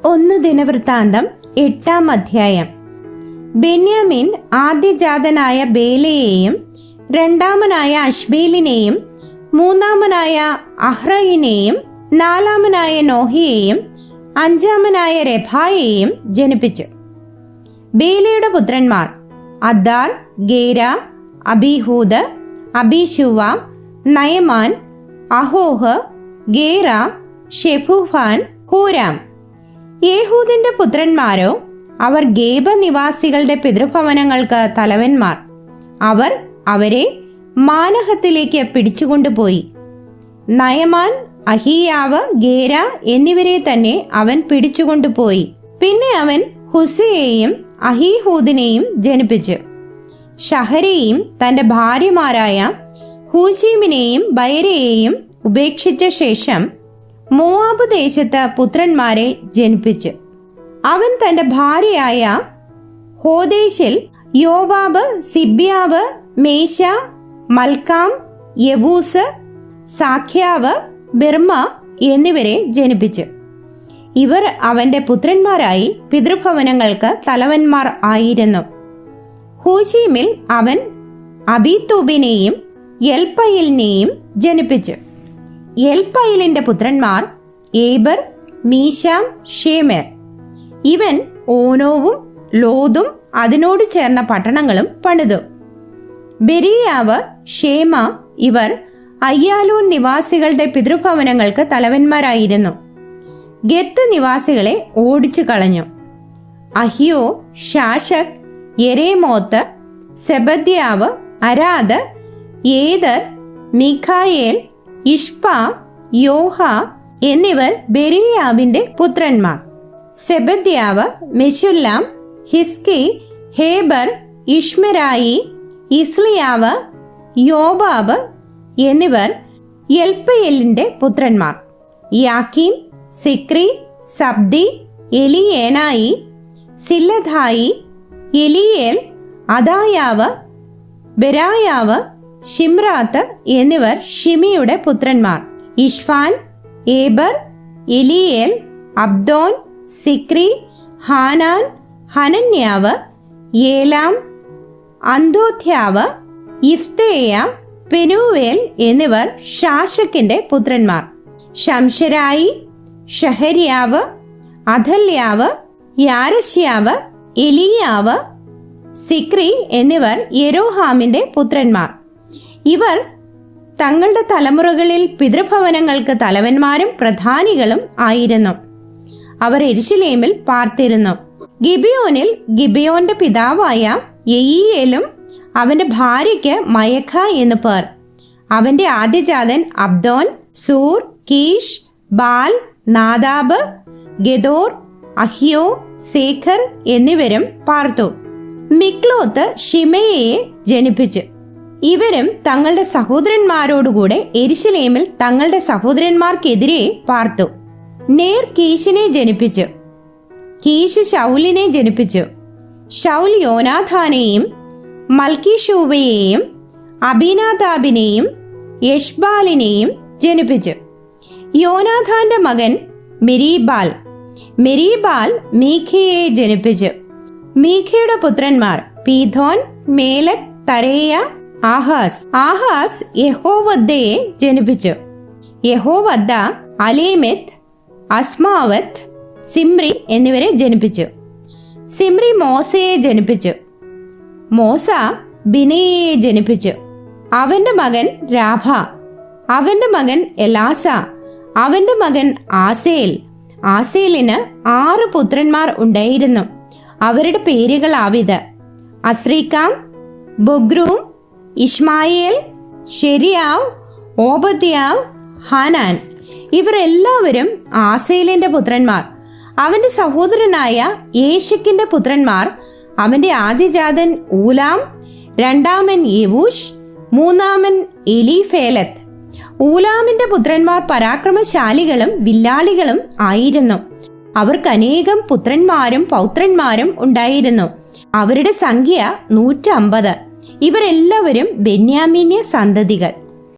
1 ദിനവൃത്താന്തം 8-ാം അധ്യായം. ബെന്യാമീൻ ആദ്യജാതനായ ബേലയെയും രണ്ടാമനായ അശ്ബേലിനെയും മൂന്നാമനായ അഹ്റയിനെയും നാലാമനായ നോഹിയെയും അഞ്ചാമനായ രഫായെയും ജനിപ്പിച്ചു. ബേലയുടെ പുത്രന്മാർ Addar, Khera, Abiud, അബീശുവ, Naaman, Ahoah, Khera, ഷെഫുഹാൻ, ഹൂരാം. യേഹൂദിന്റെ പുത്രന്മാരോ അവർ ഗേബ നിവാസികളുടെ പിതൃഭവനങ്ങൾക്ക് തലവന്മാർ. അവർ അവരെ മാനഹത്തിലേക്ക് പിടിച്ചുകൊണ്ടുപോയി. നയമാൻ, അഹീയാവ്, ഗേര എന്നിവരെ തന്നെ അവൻ പിടിച്ചുകൊണ്ടുപോയി. പിന്നെ അവൻ ഹുസയെയും അഹീഹൂദിനെയും ജനിപ്പിച്ചു. ഷഹരയും തന്റെ ഭാര്യമാരായ ഹൂശീമിനെയും ബയരയെയും ഉപേക്ഷിച്ച ശേഷം മോവാബ് ദേശത്ത് പുത്രന്മാരെ ജനിപ്പിച്ചു. അവൻ തന്റെ ഭാര്യയായ ഹോദേശിൽ യോവാബ്, സിബ്യാവ്, മേശ, മൽക്കാം, യവൂസ്, സാഖ്യാവ്, ബിർമ എന്നിവരെ ജനിപ്പിച്ചു. ഇവർ അവന്റെ പുത്രന്മാരായി പിതൃഭവനങ്ങൾക്ക് തലവന്മാർ ആയിരുന്നു. ഹൂശീമിൽ അവൻ അബീത്തൂബിനെയും എൽപയലിനെയും ജനിപ്പിച്ചു. എൽപയലിന്റെ പുത്രന്മാർ ഏബർ, മീശാം, ഷേമെർ. ഇവൻ ഓനോവും ലോദും അതിനോട് ചേർന്ന പട്ടണങ്ങളും പണിതു. ബെരീയാവ്, ഷേമ ഇവർ അയ്യാലൂൻ നിവാസികളുടെ പിതൃഭവനങ്ങൾക്ക് തലവന്മാരായിരുന്നു. ഗത്ത് നിവാസികളെ ഓടിച്ചു കളഞ്ഞു. അഹിയോ, ഷാഷക്, യെരേമോത്ത്, സെബദ്യാവ്, അരാദ്, ഏദർ, മിഖായേൽ, ഇഷ്പ, യോഹ എന്നിവർ ബെരീയാവിന്റെ പുത്രന്മാർ. സെബദ്യാവ്, മെശുല്ലാം, ഹിസ്കി, ഹേബർ, ഇഷ്മെരായി, ഇസ്ലിയാവ്, യോബാബ് എന്നിവർ എൽപയലിന്റെ പുത്രന്മാർ. യാക്കീം, സിക്രി, സബ്ദി, എലിയേനായി, സില്ലഥായി, എലിയേൽ, അദായാവ്, ബെരായാവ്, ഷിമ്രാത്ത് എന്നിവർ ഷിമിയുടെ പുത്രന്മാർ. ഇഷ്ഫാൻ, ഏബർ, എലിയേൽ, അബ്ദോൻ, സിക്രി, ഹാനാൻ, ഹനന്യാവ്, ഏലാം, അന്തോഥ്യാവ്, ഇഫ്തേയ, പെനൂവേൽ എന്നിവർ ഷാഷക്കിന്റെ പുത്രന്മാർ. ശംശരായി, ഷഹര്യാവ്, അഥല്യാവ്, യാരശ്യാവ്, എലിയാവ്, സിക്രി എന്നിവർ യെരോഹാമിന്റെ പുത്രന്മാർ. ഇവർ തങ്ങളുടെ തലമുറകളിൽ പിതൃഭവനങ്ങൾക്ക് തലവന്മാരും പ്രധാനികളും ആയിരുന്നു. അവർ യെരുശലേമിൽ പാർത്തിരുന്നു. ഗിബിയോനിൽ ഗിബിയോന്റെ പിതാവായ യെയീയേലും അവന്റെ ഭാര്യയ്ക്ക് മയഖ എന്നു പേർ. അവന്റെ ആദ്യജാതൻ അബ്ദോൻ, സൂർ, കീഷ്, ബാൽ, നാദാബ്, ഗെദോർ, അഹിയോ, സേഖർ എന്നിവരും പാർത്തു. മിക്ലോത്ത് ഷിമയെ ജനിപ്പിച്ചു. ഇവരും തങ്ങളുടെ സഹോദരന്മാരോടുകൂടെ യെരുശലേമിൽ തങ്ങളുടെ സഹോദരന്മാർക്കെതിരെ പാർത്തു. നേർ കീശിനെ ജനിപ്പിച്ചു. കീശ് ശൗലിനെ ജനിപ്പിച്ചു. ശൗൽ യോനാഥാനെയും മൽക്കീഷൂവയെയും അബീനാദാബിനെയും യഷ്ബാലിനെയും ജനിപ്പിച്ചു. യോനാഥാന്റെ മകൻ മെരീബാൽ. മെരീബാൽ മീഖയെ ജനിപ്പിച്ചു. മീഖയുടെ പുത്രന്മാർ പീഥോൻ, മേലക്, തരേയ, ആഹാസ്. ആഹാസ് യഹോവദ്ദയെ ജനിപ്പിച്ചു. യഹോവദ്ദ അലേമെത്ത്, അസ്മാവത്ത്, സിമ്രി എന്നിവരെ ജനിപ്പിച്ചു. സിമ്രി മോസയെ ജനിപ്പിച്ചു. മോസ ബിനയെ ജനിപ്പിച്ചു. അവന്റെ മകൻ രാഭ, അവന്റെ മകൻ എലാസ, അവന്റെ മകൻ ആസേൽ. ആസേലിന് 6 പുത്രന്മാർ ഉണ്ടായിരുന്നു. അവരുടെ പേരുകൾ ആവിത്: അസ്രീക്കാം, ബൊഗ്രൂം, ഇഷ്മായേൽ, ഷെരിയാവ്, ഓബദ്യാവ്, ഹാനാൻ. ഇവർ എല്ലാവരും ആസേലിന്റെ പുത്രന്മാർ. അവന്റെ സഹോദരനായ യേശക്കിന്റെ പുത്രന്മാർ അവന്റെ ആദ്യജാതൻ ഊലാം, രണ്ടാമൻ യെവൂഷ്, മൂന്നാമൻ എലീഫേലത്ത്. ഊലാമിന്റെ പുത്രന്മാർ പരാക്രമശാലികളും വില്ലാളികളും ആയിരുന്നു. അവർക്ക് അനേകം പുത്രന്മാരും പൗത്രന്മാരും ഉണ്ടായിരുന്നു. അവരുടെ സംഖ്യ 150. ഇവരെല്ലാവരും ബെന്യാമീന്യ സന്തതികൾ.